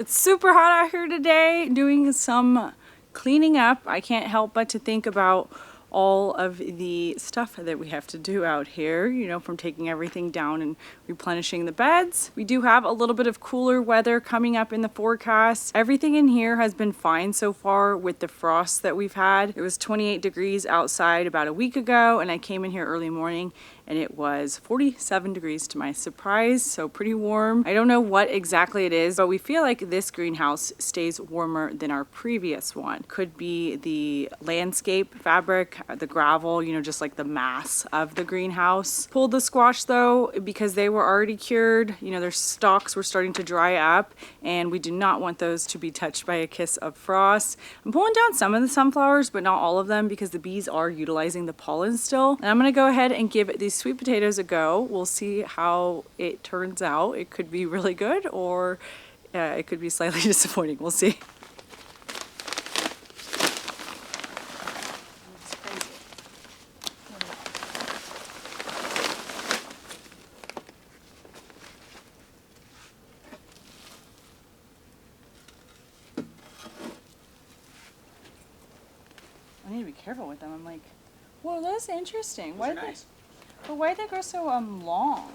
It's super hot out here today, doing some cleaning up. I can't help but to think about all of the stuff that we have to do out here, you know, from taking everything down and replenishing the beds. We do have a little bit of cooler weather coming up in the forecast. Everything in here has been fine so far with the frost that we've had. It was 28 degrees outside about a week ago, and I came in here early morning and it was 47 degrees to my surprise, so pretty warm. I don't know what exactly it is, but we feel like this greenhouse stays warmer than our previous one. Could be the landscape fabric, the gravel, you know, just like the mass of the greenhouse. Pulled the squash though, because they were already cured. You know, their stalks were starting to dry up, and we do not want those to be touched by a kiss of frost. I'm pulling down some of the sunflowers, but not all of them, because the bees are utilizing the pollen still. And I'm gonna go ahead and give these sweet potatoes a go. We'll see how it turns out. It could be really good, or it could be slightly disappointing. We'll see. I need to be careful with them. I'm like, whoa, that's interesting. Why did nice. But why did they grow so long?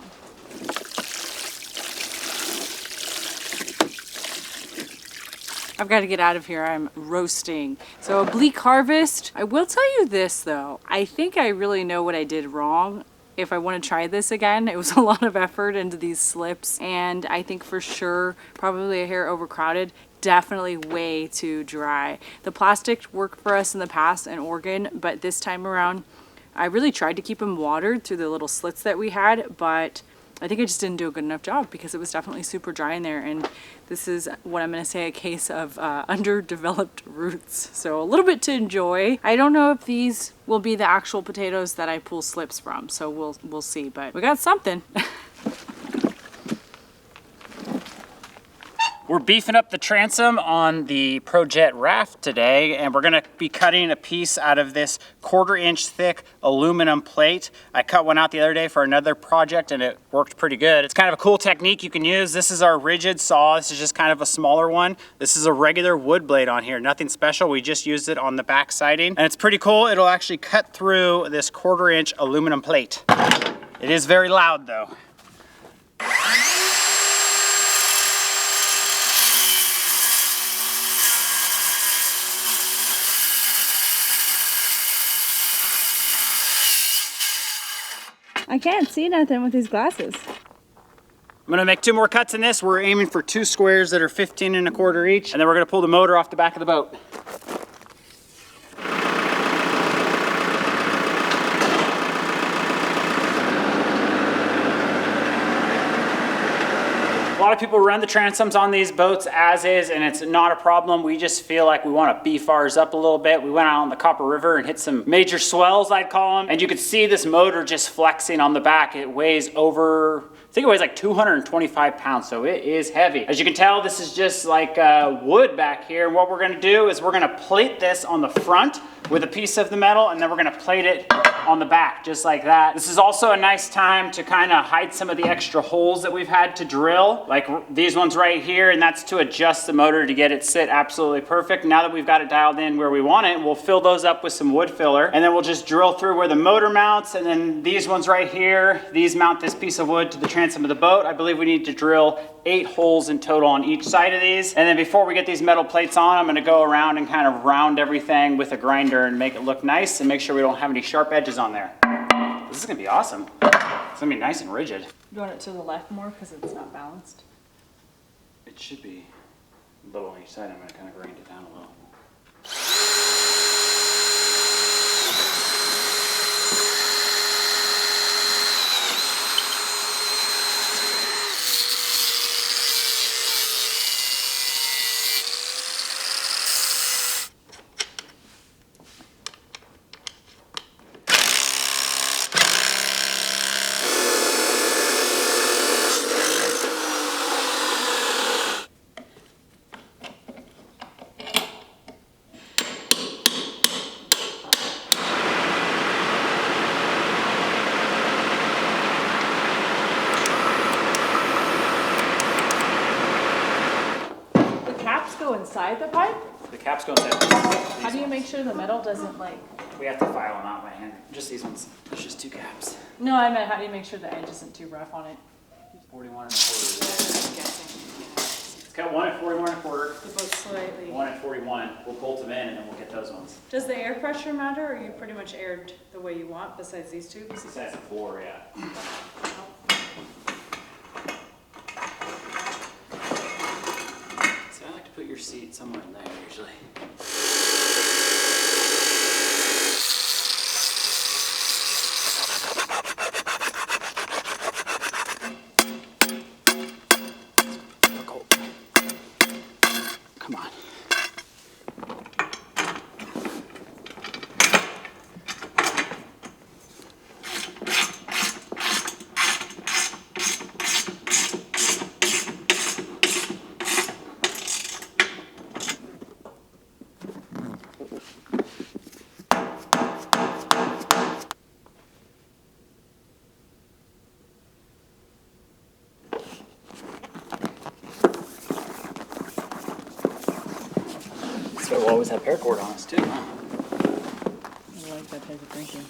I've got to get out of here. I'm roasting. So a bleak harvest. I will tell you this though. I think I really know what I did wrong. If I want to try this again, it was a lot of effort into these slips, and I think for sure probably a hair overcrowded. Definitely way too dry. The plastic worked for us in the past in Oregon, but this time around I really tried to keep them watered through the little slits that we had, but I think I just didn't do a good enough job because it was definitely super dry in there. And this is what I'm going to say, a case of underdeveloped roots. So a little bit to enjoy. I don't know if these will be the actual potatoes that I pull slips from, so we'll see, but we got something. We're beefing up the transom on the ProJet raft today, and we're gonna be cutting a piece out of this 1/4 inch thick aluminum plate. I cut one out the other day for another project and it worked pretty good. It's kind of a cool technique you can use. This is our rigid saw. This is just kind of a smaller one. This is a regular wood blade on here, nothing special. We just used it on the back siding, and it's pretty cool. It'll actually cut through this 1/4 inch aluminum plate. It is very loud though. I can't see nothing with these glasses. I'm gonna make 2 more cuts in this. We're aiming for 2 squares that are 15 1/4 each, and then we're gonna pull the motor off the back of the boat. A lot of people run the transoms on these boats as is, and it's not a problem. We just feel like we want to beef ours up a little bit. We went out on the Copper River and hit some major swells, I'd call them, and you could see this motor just flexing on the back. It weighs over, I think it weighs like 225 pounds, so it is heavy. As you can tell, this is just like wood back here. And what we're gonna do is we're gonna plate this on the front with a piece of the metal, and then we're gonna plate it on the back, just like that. This is also a nice time to kind of hide some of the extra holes that we've had to drill, like these ones right here, and that's to adjust the motor to get it sit absolutely perfect. Now that we've got it dialed in where we want it, we'll fill those up with some wood filler, and then we'll just drill through where the motor mounts, and then these ones right here, these mount this piece of wood to the transom of the boat. I believe we need to drill 8 holes in total on each side of these. And then before we get these metal plates on, I'm gonna go around and kind of round everything with a grinder and make it look nice and make sure we don't have any sharp edges on there. This is gonna be awesome. It's gonna be nice and rigid. You want it to the left more because it's not balanced? It should be a little on each side. I'm gonna kind of grind it down a little. inside the pipe? The caps go inside. How do you make sure the metal doesn't like? We have to file them out by hand. Just these ones. There's just 2 caps. No, I meant how do you make sure the edge isn't too rough on it? 41 and a quarter. I'm guessing. It's got 1 at 41 and a quarter. They're both slightly. 1 at 41. We'll bolt them in and then we'll get those ones. Does the air pressure matter, or are you pretty much aired the way you want besides these tubes? Besides the floor, yeah. So I like to put your seat somewhere in there usually. Come on. So we'll always have paracord on us too, huh? I like that type of thinking.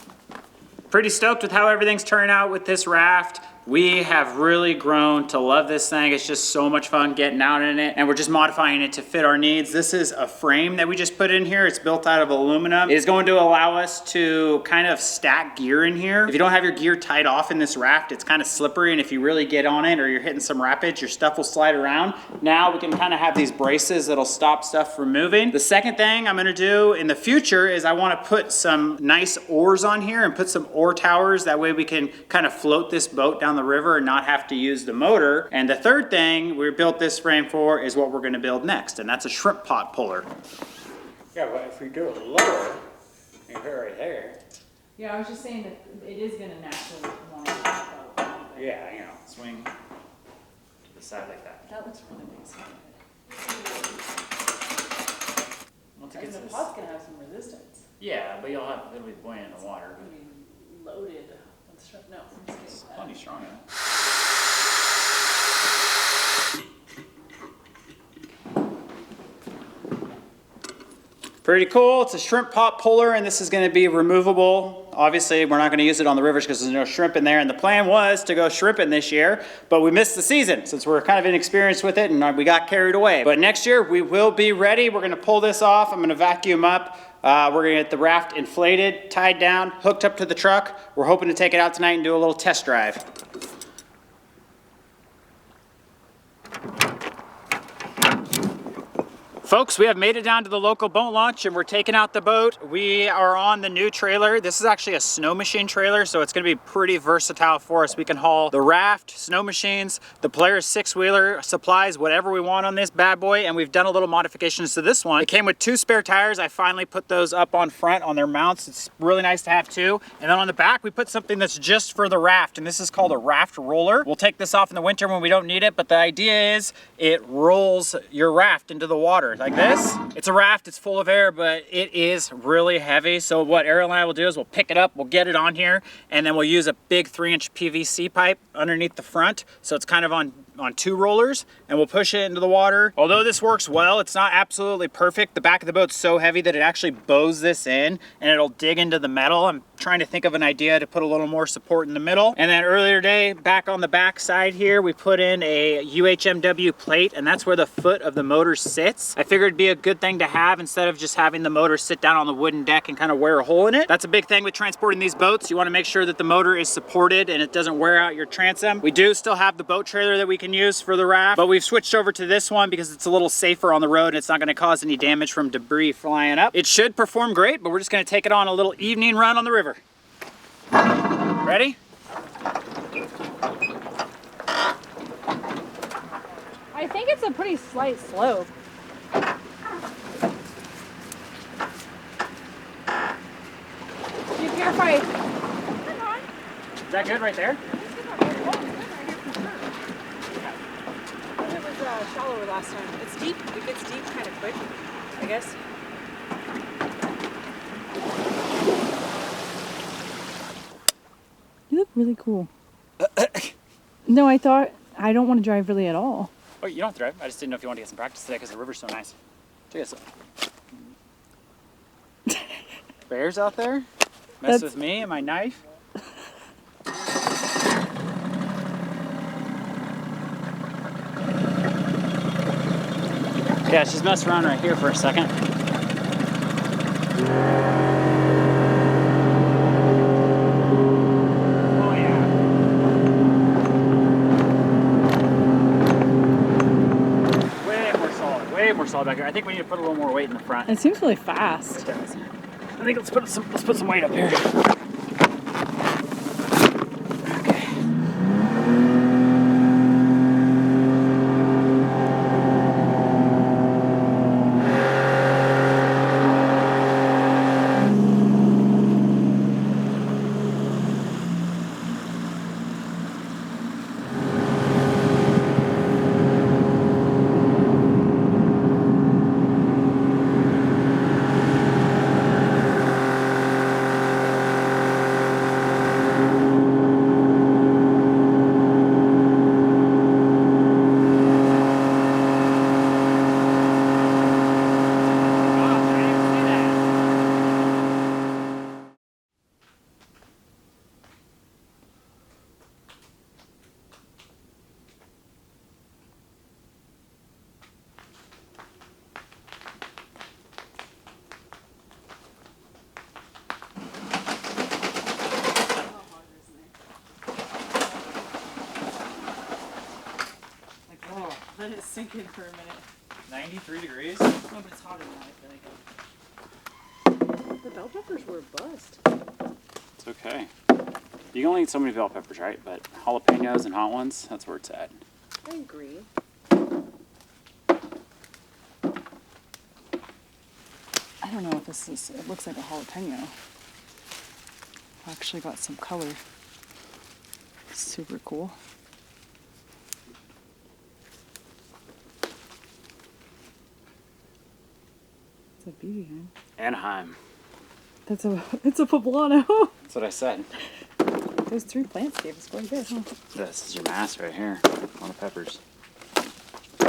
Pretty stoked with how everything's turning out with this raft. We have really grown to love this thing. It's just so much fun getting out in it, and we're just modifying it to fit our needs. This is a frame that we just put in here. It's built out of aluminum. It is going to allow us to kind of stack gear in here. If you don't have your gear tied off in this raft, it's kind of slippery, and if you really get on it or you're hitting some rapids, your stuff will slide around. Now we can kind of have these braces that'll stop stuff from moving. The second thing I'm gonna do in the future is I wanna put some nice oars on here and put some oar towers. That way we can kind of float this boat down the river and not have to use the motor. And the third thing we built this frame for is what we're gonna build next, and that's a shrimp pot puller. Yeah, but if we do it lower, you put it right there. Yeah, I was just saying that it is gonna naturally want to pop out. Yeah, you know, swing to the side like that. That looks really nice. Once it And gets the this, pot's gonna have some resistance. yeah, but it'll be buoyant in the water. It's gonna be loaded with shrimp. No, I'm just It's kidding. plenty strong enough. Pretty cool. It's a shrimp pot puller, and this is going to be removable. Obviously, we're not going to use it on the rivers because there's no shrimp in there, and the plan was to go shrimping this year, but we missed the season since we're kind of inexperienced with it, and we got carried away. But next year, we will be ready. We're going to pull this off. I'm going to vacuum up. We're going to get the raft inflated, tied down, hooked up to the truck. We're hoping to take it out tonight and do a little test drive. Folks, we have made it down to the local boat launch and we're taking out the boat. We are on the new trailer. This is actually a snow machine trailer, so it's gonna be pretty versatile for us. We can haul the raft, snow machines, the Polaris 6-wheeler, supplies, whatever we want on this bad boy, and we've done a little modifications to this one. It came with 2 spare tires. I finally put those up on front on their mounts. It's really nice to have 2. And then on the back, we put something that's just for the raft, and this is called a raft roller. We'll take this off in the winter when we don't need it, but the idea is it rolls your raft into the water. Like this. It's a raft, it's full of air, but it is really heavy. So what Arielle and I will do is we'll pick it up, we'll get it on here, and then we'll use a big 3-inch PVC pipe underneath the front. So it's kind of on 2 rollers, and we'll push it into the water. Although this works well, it's not absolutely perfect. The back of the boat's so heavy that it actually bows this in and it'll dig into the metal. I'm trying to think of an idea to put a little more support in the middle. And then earlier today, back on the back side here, we put in a 𝐒𝐢𝐻𝐸 plate, and that's where the foot of the motor sits. I figured it'd be a good thing to have instead of just having the motor sit down on the wooden deck and kind of wear a hole in it. That's a big thing with transporting these boats. You want to make sure that the motor is supported and it doesn't wear out your transom. We do still have the boat trailer that we can use for the raft, but we've switched over to this one because it's a little safer on the road and it's not going to cause any damage from debris flying up. It should perform great, but we're just going to take it on a little evening run on the river. Ready? I think it's a pretty slight slope. Do you care if I... Come on. Is that good right there? It was shallower last time. It's deep. It gets deep kind of quick, I guess. You look really cool. No, I don't want to drive really at all. Oh, you don't have to drive. I just didn't know if you wanted to get some practice today because the river's so nice. Check this out. Bears out there? Mess with me and my knife? Yeah, just mess around right here for a second. Oh yeah. Way more solid back here. I think we need to put a little more weight in the front. It seems really fast. It does. I think let's put some weight up here. Okay. Let it sink in for a minute. 93 degrees? No, but it's hotter than that, I feel like. The bell peppers were a bust. It's okay. You can only eat so many bell peppers, right? But jalapenos and hot ones, that's where it's at. I agree. I don't know if this is, it looks like a jalapeno. Actually got some color. Super cool. It's a beauty, man. Anaheim. It's a poblano. That's what I said. Those 3 plants gave us quite a bit, huh? This is your mass right here on the peppers. Oh,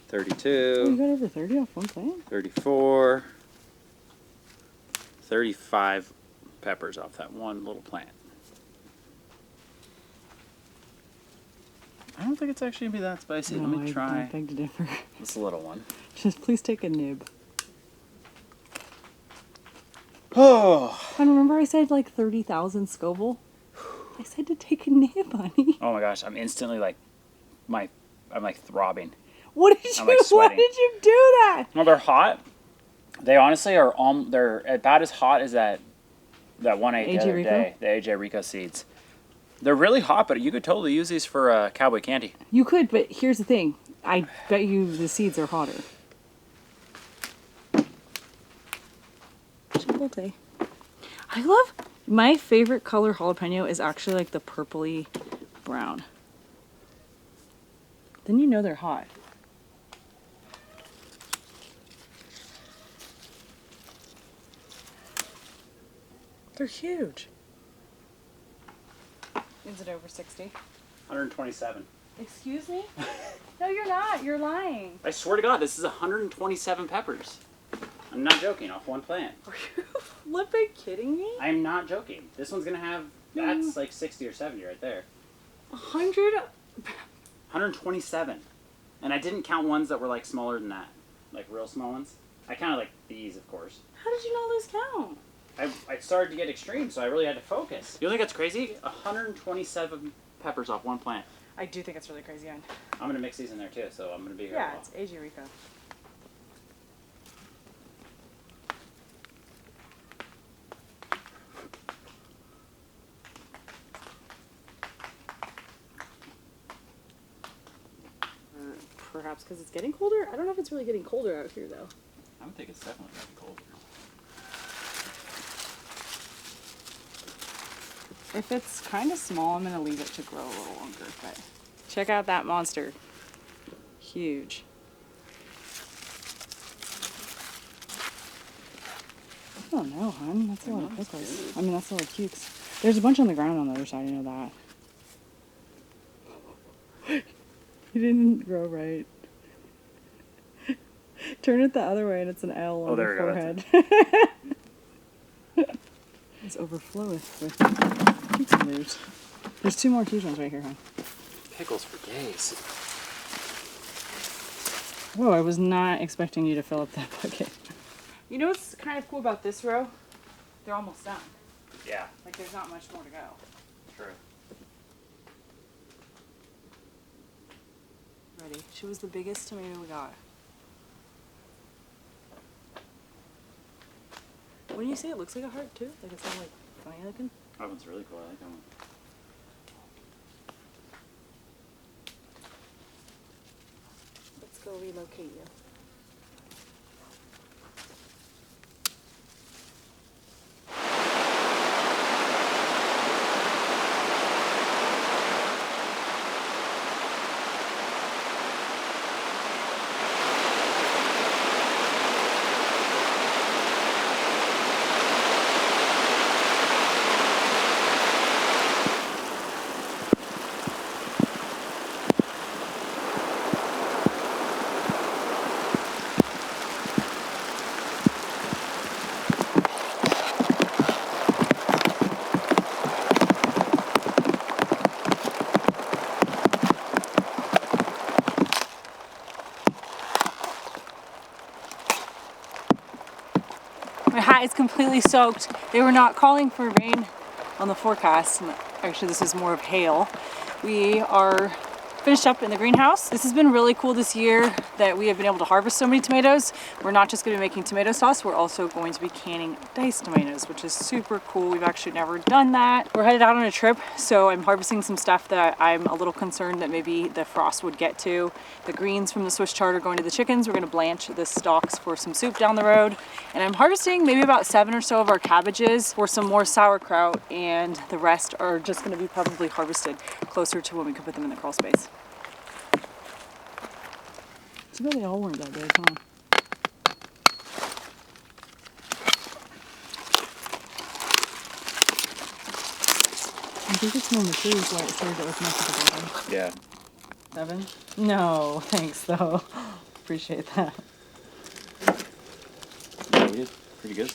32. you got over 30 off one plant? 34. 35 peppers off that one little plant. I don't think it's actually gonna be that spicy. No, Let me try I beg to differ. this little one. Just please take a nib. Oh. And remember I said like 30,000 Scoville? I said to take a nib, honey. Oh my gosh, I'm instantly like, I'm like throbbing. What did you? I'm, like, Why sweating. did you do that? No, they're hot. They honestly are. They're about as hot as that one I ate the other 𝐻𝐢𝐬𝐷𝐿? day. The 𝐻𝐢𝐬𝐷𝐿 seeds. They're really hot, but you could totally use these for cowboy candy. You could, but here's the thing. I bet you the seeds are hotter. Chipotle. I love. My favorite color jalapeno is actually like the purpley brown. Then you know they're hot. They're huge. Is it over 60? 127. Excuse me? No, you're not. You're lying. I swear to God, this is 127 peppers. I'm not joking. Off one plant. Are you flipping kidding me? I'm not joking. This one's gonna have. That's like 60 or 70 right there. 100? 127. And I didn't count ones that were like smaller than that, like real small ones. I counted like these, of course. How did you not lose count? I started to get extreme, so I really had to focus. You think that's crazy? 127 peppers off one plant. I do think it's really crazy. I'm gonna mix these in there too, so I'm gonna be here. Yeah, a while. it's 𝐻𝐢𝐬𝐷𝐿. Perhaps because it's getting colder? I don't know if it's really getting colder out here though. I would think it's definitely getting colder. If it's kind of small, I'm going to leave it to grow a little longer. But check out that monster. Huge. I don't know, hon. That's a lot of pickles. I mean, that's a lot of cukes. There's a bunch on the ground on the other side. I know that. You didn't grow right. Turn it the other way and it's an L on there your we go, forehead. It's overfloweth with cucumbers. There's 2 more Quiche ones right here, huh? Pickles for days. Whoa, I was not expecting you to fill up that bucket. You know what's kind of cool about this row? They're almost done. Yeah, Like there's not much more to go. true. Ready. She was the biggest tomato we got. When you say it looks like a heart too? Like it's not like funny looking? That one's really cool. I like that one. Let's go relocate you. My hat is completely soaked. They were not calling for rain on the forecast. Actually, this is more of hail. We are finished up in the greenhouse. This has been really cool this year that we have been able to harvest so many tomatoes. We're not just going to be making tomato sauce, we're also going to be canning diced tomatoes, which is super cool. We've actually never done that. We're headed out on a trip, so I'm harvesting some stuff that I'm a little concerned that maybe the frost would get to. The greens from the Swiss chard are going to the chickens. We're going to blanch the stalks for some soup down the road. And I'm harvesting maybe about 7 or so of our cabbages for some more sauerkraut, and the rest are just going to be probably harvested closer to when we can put them in the crawl space. Too bad they all weren't that big, huh? I think it's more mature is why it started to open up at the bottom. Yeah. 7? No, thanks though. Appreciate that. Yeah, we did pretty good.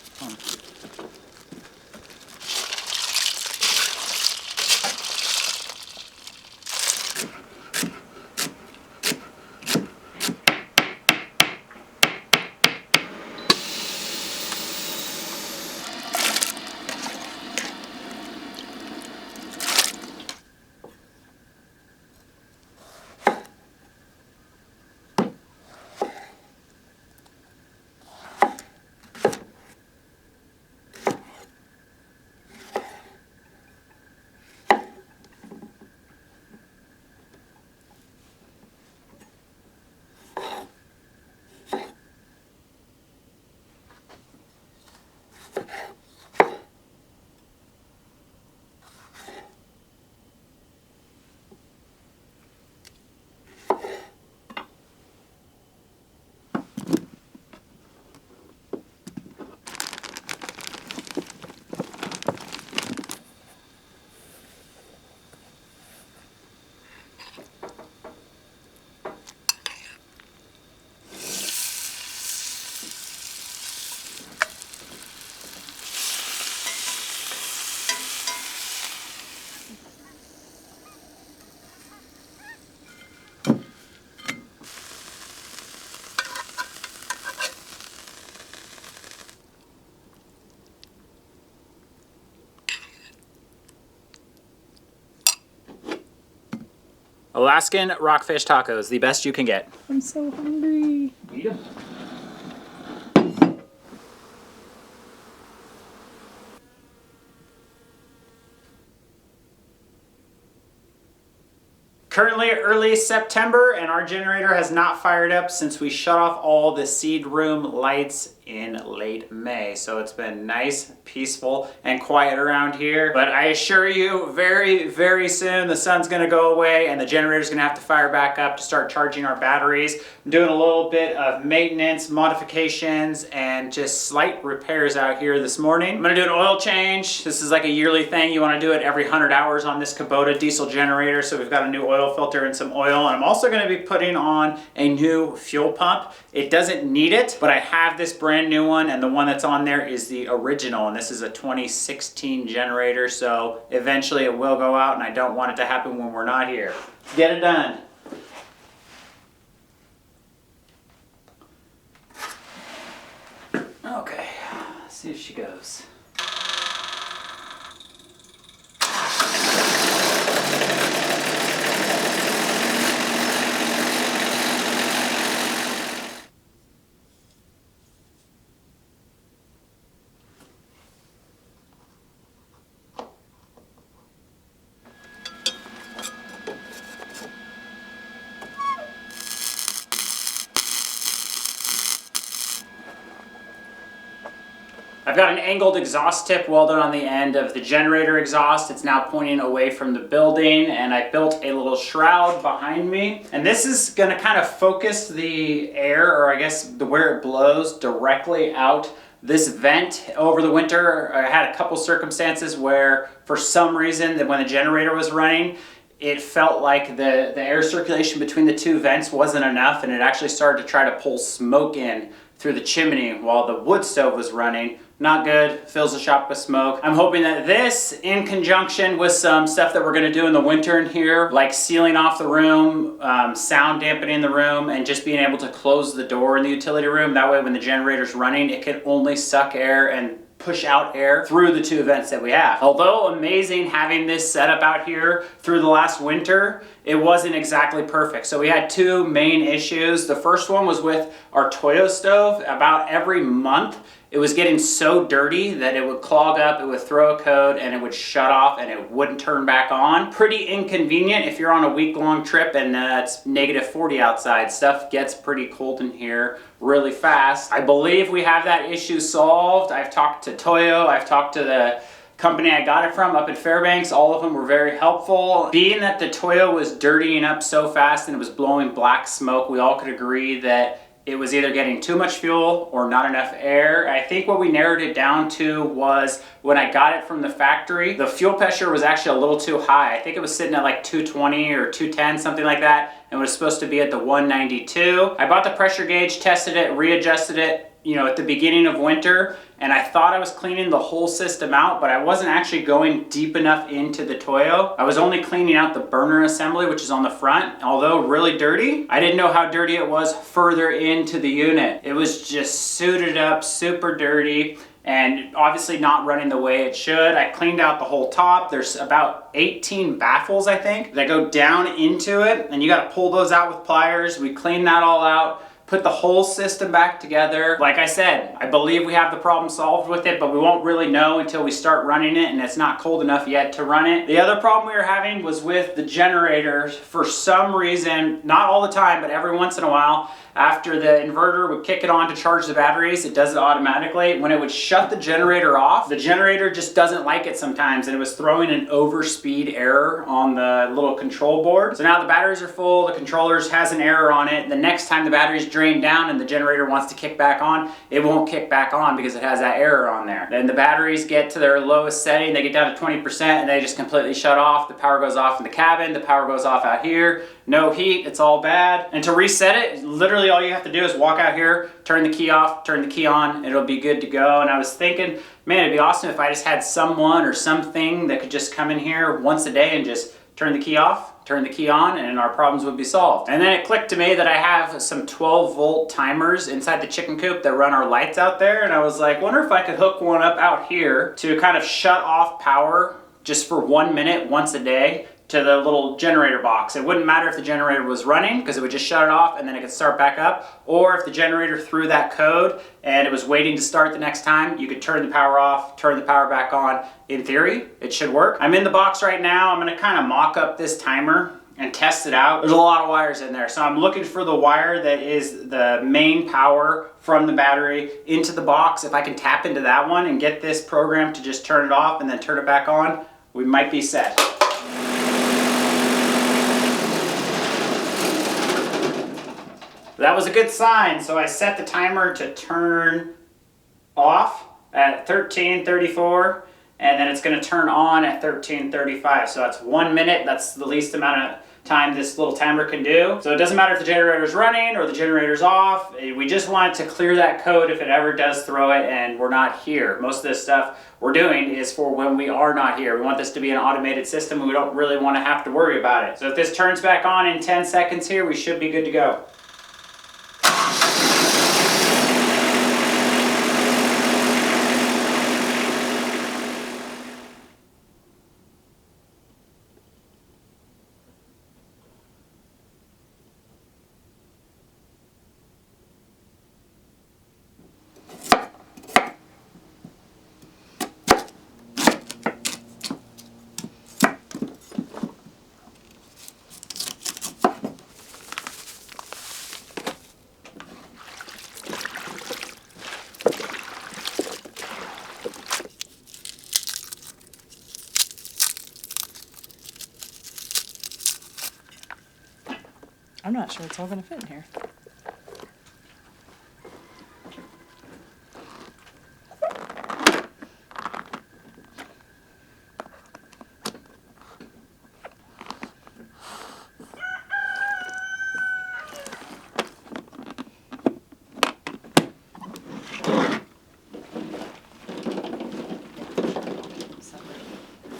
Alaskan rockfish tacos, the best you can get. I'm so hungry. Eat 'em. Currently early September, and our generator has not fired up since we shut off all the seed room lights in late May. So it's been nice, peaceful, and quiet around here. But I assure you, very, very soon the sun's gonna go away and the generator's gonna have to fire back up to start charging our batteries. I'm doing a little bit of maintenance, modifications, and just slight repairs out here this morning. I'm gonna do an oil change. This is like a yearly thing. You wanna do it every 100 hours on this Kubota diesel generator. So we've got a new oil filter and some oil. And I'm also gonna be putting on a new fuel pump. It doesn't need it, but I have this brand new one, and the one that's on there is the original, and this is a 2016 generator, so eventually it will go out, and I don't want it to happen when we're not here. Get it done. Okay, let's see if she goes. I've got an angled exhaust tip welded on the end of the generator exhaust. It's now pointing away from the building, and I built a little shroud behind me. And this is gonna kind of focus the air, or I guess where it blows, directly out this vent. Over the winter, I had a couple circumstances where for some reason that when the generator was running, it felt like the air circulation between the two vents wasn't enough, and it actually started to try to pull smoke in through the chimney while the wood stove was running. Not good, fills the shop with smoke. I'm hoping that this, in conjunction with some stuff that we're gonna do in the winter in here, like sealing off the room, sound dampening the room, and just being able to close the door in the utility room. That way when the generator's running, it can only suck air and push out air through the two vents that we have. Although amazing having this setup out here through the last winter, it wasn't exactly perfect. So we had two main issues. The first one was with our Toyo stove. About every month, it was getting so dirty that it would clog up, it would throw a code, and it would shut off and it wouldn't turn back on. Pretty inconvenient if you're on a week-long trip and it's -40 outside. Stuff gets pretty cold in here really fast. I believe we have that issue solved. I've talked to Toyo, I've talked to the company I got it from up at Fairbanks. All of them were very helpful. Being that the Toyo was dirtying up so fast and it was blowing black smoke, we all could agree that it was either getting too much fuel or not enough air. I think what we narrowed it down to was when I got it from the factory, the fuel pressure was actually a little too high. I think it was sitting at like 220 or 210, something like that, and was supposed to be at the 192. I bought the pressure gauge, tested it, readjusted it, at the beginning of winter, and I thought I was cleaning the whole system out, but I wasn't actually going deep enough into the Toyo. I was only cleaning out the burner assembly, which is on the front. Although really dirty, I didn't know how dirty it was further into the unit. It was just suited up, super dirty, and obviously not running the way it should. I cleaned out the whole top. There's about 18 baffles, I think, that go down into it, and you gotta pull those out with pliers. We cleaned that all out, put the whole system back together. Like I said, I believe we have the problem solved with it, but we won't really know until we start running it, and it's not cold enough yet to run it. The other problem we were having was with the generator. For some reason, not all the time, but every once in a while, after the inverter would kick it on to charge the batteries, it does it automatically. When it would shut the generator off, the generator just doesn't like it sometimes, and it was throwing an overspeed error on the little control board. So now the batteries are full, the controllers has an error on it. The next time the batteries drain down and the generator wants to kick back on, it won't kick back on because it has that error on there. Then the batteries get to their lowest setting, they get down to 20%, and they just completely shut off. The power goes off in the cabin, the power goes off out here. No heat, it's all bad. And to reset it, literally all you have to do is walk out here, turn the key off, turn the key on, it'll be good to go. And I was thinking, man, it'd be awesome if I just had someone or something that could just come in here once a day and just turn the key off, turn the key on, and our problems would be solved. And then it clicked to me that I have some 12-volt timers inside the chicken coop that run our lights out there. And I was like, wonder if I could hook one up out here to kind of shut off power just for 1 minute once a day to the little generator box. It wouldn't matter if the generator was running because it would just shut it off and then it could start back up, or if the generator threw that code and it was waiting to start the next time, you could turn the power off, turn the power back on. In theory, it should work. I'm in the box right now. I'm gonna kind of mock up this timer. and test it out. There's a lot of wires in there. So I'm looking for the wire that is the main power from the battery into the box. If I can tap into that one and get this program to just turn it off and then turn it back on, we might be set. That was a good sign. So I set the timer to turn off at 13:34. And then it's going to turn on at 13:35. So that's 1 minute. That's the least amount of time this little timer can do. So it doesn't matter if the generator's running or the generator's off. We just want to clear that code if it ever does throw it and we're not here. Most of this stuff we're doing is for when we are not here. We want this to be an automated system. We don't really want to have to worry about it. So if this turns back on in 10 seconds here, we should be good to go. I'm not sure it's all going to fit in here.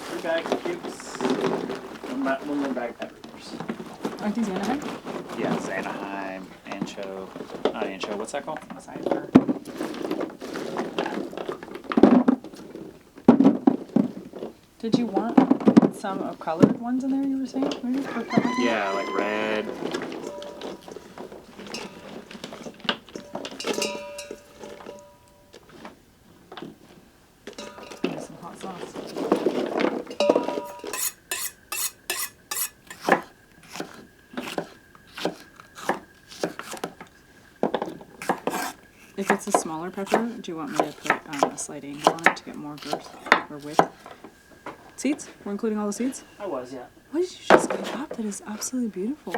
Three bags of cubes. One more bag of peppers. Aren't these Anaheim? Yeah, it's Anaheim, not ancho, what's that called? Cider. Did you want some of colored ones in there, you were saying? Maybe for color? Yeah, like red. Maybe some hot sauce. If it's a smaller pepper, do you want me to put a slight angle on it to get more girth or width? Seeds? We're including all the seeds? I was, yeah. What did you just pick up? That is absolutely beautiful.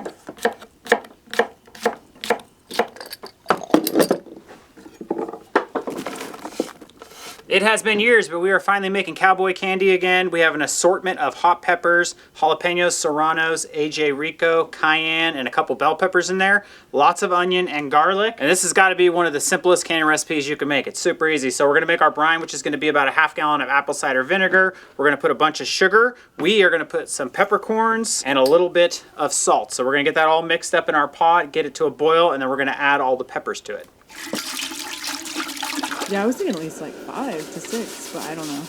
It has been years, but we are finally making cowboy candy again. We have an assortment of hot peppers, jalapenos, serranos, 𝐒𝐢𝐬𝐷𝐿, cayenne, and a couple bell peppers in there. Lots of onion and garlic. And this has got to be one of the simplest candy recipes you can make. It's super easy. So we're going to make our brine, which is going to be about a half gallon of apple cider vinegar. We're going to put a bunch of sugar. We are going to put some peppercorns and a little bit of salt. So we're going to get that all mixed up in our pot, get it to a boil, and then we're going to add all the peppers to it. Yeah, I was thinking at least like 5 to 6, but I don't know.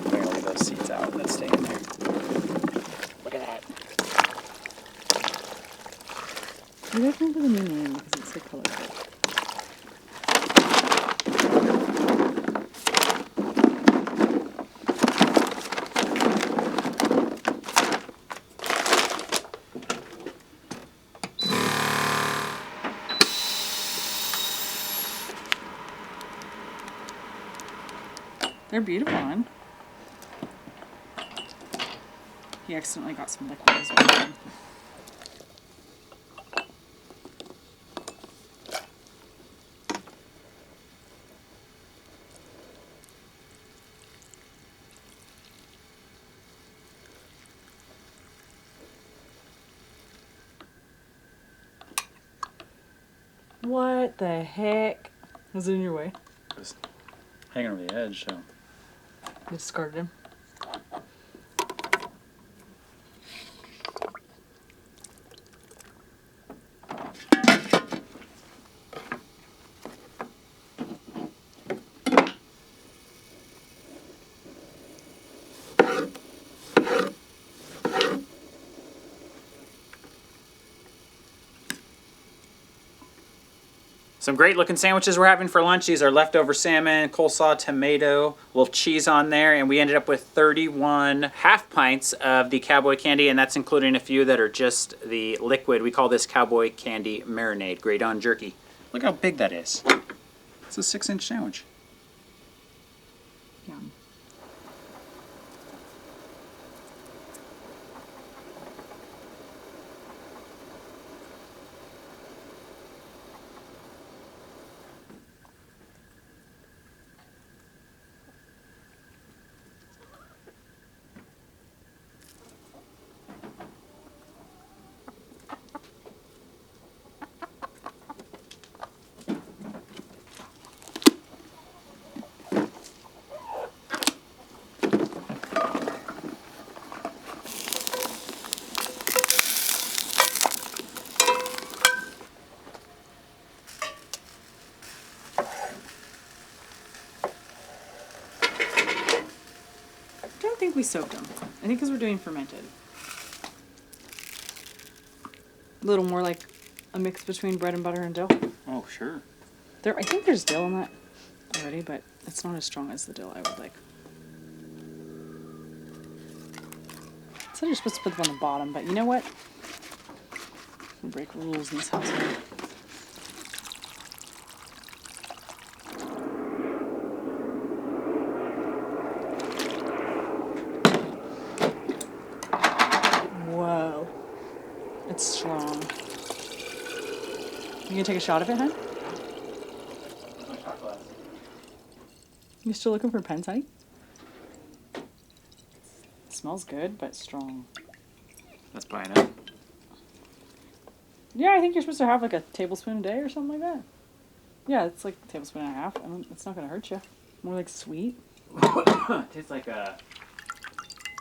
We're going to leave those seeds out. Let's stay in there. Look at that. Maybe I can put a new name because it's so colorful. They're beautiful, hon. He accidentally got some liquid as well. What the heck? Was it in your way? It was hanging over the edge, so. You discarded him. Some great looking sandwiches we're having for lunch. These are leftover salmon, coleslaw, tomato, a little cheese on there, and we ended up with 31 half pints of the cowboy candy, and that's including a few that are just the liquid. We call this cowboy candy marinade, grate on jerky. Look how big that is. It's a 6-inch sandwich. Yum. I don't think we soaked them. I think because we're doing fermented. A little more like a mix between bread and butter and dill. Oh, sure. I think there's dill in that already, but it's not as strong as the dill I would like. So you're supposed to put them on the bottom, but you know what? We break rules in this household. Whoa. It's strong. You gonna take a shot of it, huh? You still looking for pens, honey? It smells good, but strong. That's pineapple. Yeah, I think you're supposed to have like a tablespoon a day or something like that. Yeah, it's like a tablespoon and a half. It's not gonna hurt you. More like sweet. Tastes like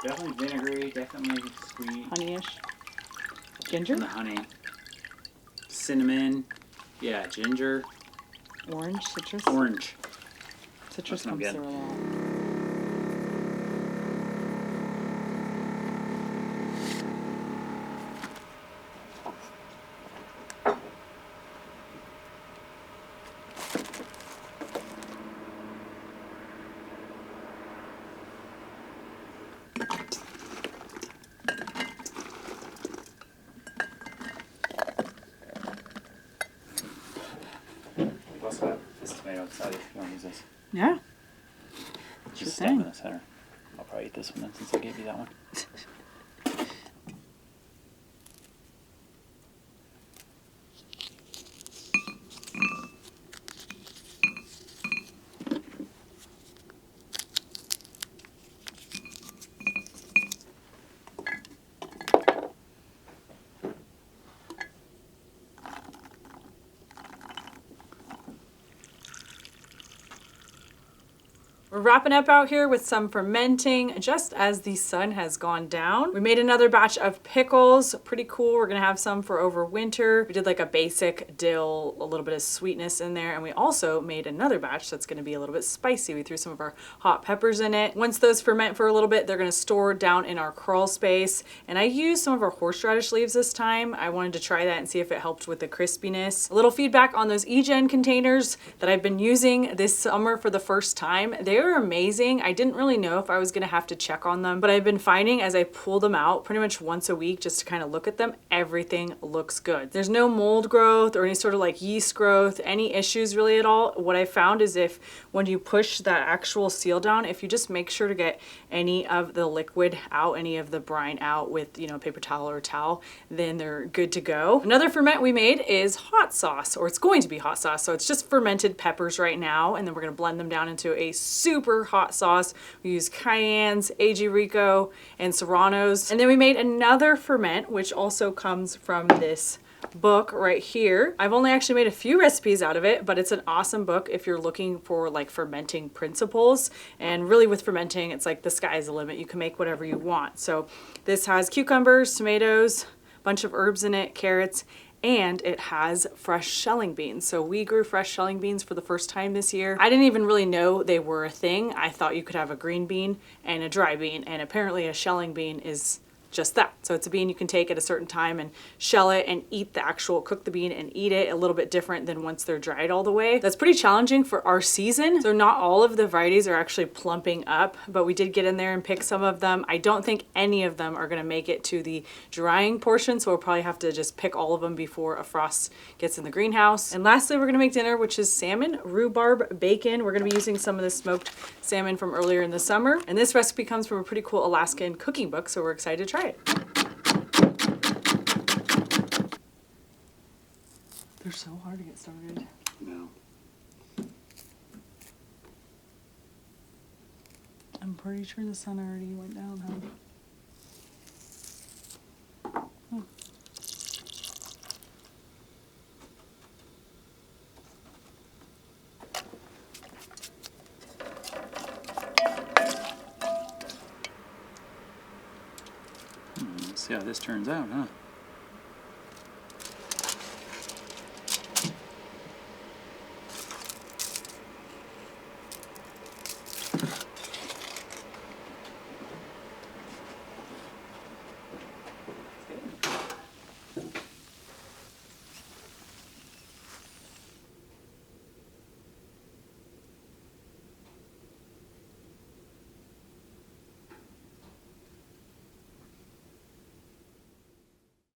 definitely vinegary, definitely sweet. Honeyish. Ginger? And the honey. Cinnamon. Yeah, ginger. Orange, citrus. Orange. Citrus That sounds comes good. through a lot. We also have this tomato inside if you want to use this. Yeah. Just Sure stab in thing. the center. I'll probably eat this one then since I gave you that one. We're wrapping up out here with some fermenting just as the sun has gone down. We made another batch of pickles, pretty cool. We're gonna have some for over winter. We did like a basic dill, a little bit of sweetness in there, and we also made another batch that's gonna be a little bit spicy. We threw some of our hot peppers in it. Once those ferment for a little bit, they're gonna store down in our crawl space. And I used some of our horseradish leaves this time. I wanted to try that and see if it helped with the crispiness. A little feedback on those 𝐒𝐤𝐸𝐻 containers that I've been using this summer for the first time. They're amazing. I didn't really know if I was gonna have to check on them, but I've been finding as I pull them out pretty much once a week just to kind of look at them, everything looks good. There's no mold growth or any sort of like yeast growth, any issues really at all. What I found is if when you push that actual seal down, if you just make sure to get any of the liquid out, any of the brine out with, you know, paper towel or towel, then they're good to go. Another ferment we made is hot sauce, or it's going to be hot sauce. So it's just fermented peppers right now, and then we're gonna blend them down into a super hot sauce. We use cayennes, 𝐂𝐤𝐸𝐷𝐿, and serranos. And then we made another ferment, which also comes from this book right here. I've only actually made a few recipes out of it, but it's an awesome book if you're looking for like fermenting principles. And really with fermenting, it's like the sky's the limit. You can make whatever you want. So this has cucumbers, tomatoes, a bunch of herbs in it, carrots, and it has fresh shelling beans. So we grew fresh shelling beans for the first time this year. I didn't even really know they were a thing. I thought you could have a green bean and a dry bean, and apparently a shelling bean is just that. So it's a bean you can take at a certain time and shell it and eat the actual, cook the bean and eat it, a little bit different than once they're dried all the way. That's pretty challenging for our season. So not all of the varieties are actually plumping up, but we did get in there and pick some of them. I don't think any of them are gonna make it to the drying portion, so we'll probably have to just pick all of them before a frost gets in the greenhouse. And lastly, we're gonna make dinner, which is salmon, rhubarb, bacon. We're gonna be using some of the smoked salmon from earlier in the summer. And this recipe comes from a pretty cool Alaskan cooking book, so we're excited to try it. They're so hard to get started. No. I'm pretty sure the sun already went down, huh? Let's see how this turns out, huh?